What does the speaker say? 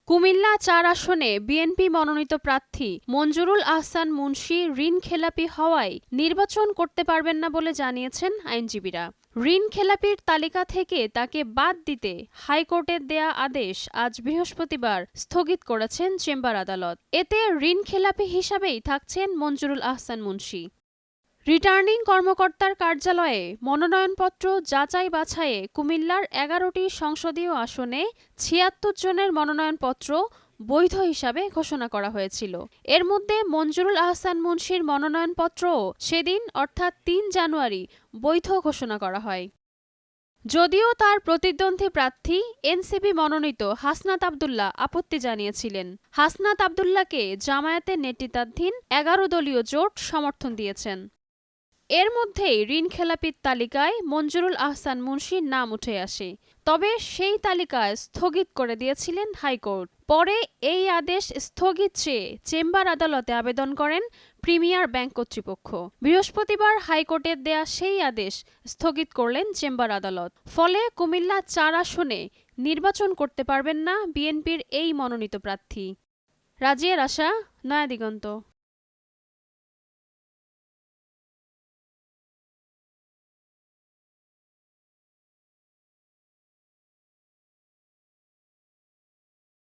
কুমিল্লা ৪ আসনে বিএনপি মনোনীত প্রার্থী মঞ্জুরুল আহসান মুন্সী ঋণখেলাপি হওয়ায় নির্বাচন করতে পারবেন না বলে জানিয়েছেন আইনজীবীরা। ঋণখেলাপির তালিকা থেকে তাকে বাদ দিতে হাইকোর্টের দেয়া আদেশ আজ বৃহস্পতিবার স্থগিত করেছেন চেম্বার আদালত। এতে ঋণখেলাপি হিসাবেই থাকছেন মঞ্জুরুল আহসান মুন্সী। রিটার্নিং কর্মকর্তার কার্যালয়ে মনোনয়নপত্র যাচাই বাছাইয়ে কুমিল্লার ১১টি সংসদীয় আসনে ৭৬ জনের মনোনয়নপত্র বৈধ হিসাবে ঘোষণা করা হয়েছিল। এর মধ্যে মঞ্জুরুল আহসান মুন্সীর মনোনয়নপত্রও সেদিন অর্থাৎ ৩ জানুয়ারি বৈধ ঘোষণা করা হয়। যদিও তার প্রতিদ্বন্দ্বী প্রার্থী এনসিপি মনোনীত হাসনাত আব্দুল্লাহ আপত্তি জানিয়েছিলেন। হাসনাত আব্দুল্লাহকে জামায়াতের নেতৃত্বাধীন ১১ দলীয় জোট সমর্থন দিয়েছেন। এর মধ্যেই ঋণখেলাপির তালিকায় মঞ্জুরুল আহসান মুন্সীর নাম উঠে আসে। তবে সেই তালিকায় স্থগিত করে দিয়েছিলেন হাইকোর্ট। পরে এই আদেশ স্থগিত চেয়ে চেম্বার আদালতে আবেদন করেন প্রিমিয়ার ব্যাংক কর্তৃপক্ষ। বৃহস্পতিবার হাইকোর্টের দেয়া সেই আদেশ স্থগিত করলেন চেম্বার আদালত। ফলে কুমিল্লা ৪ আসনে নির্বাচন করতে পারবেন না বিএনপির এই মনোনীত প্রার্থী। রাজিয়া রাশা, নয়া দিগন্ত।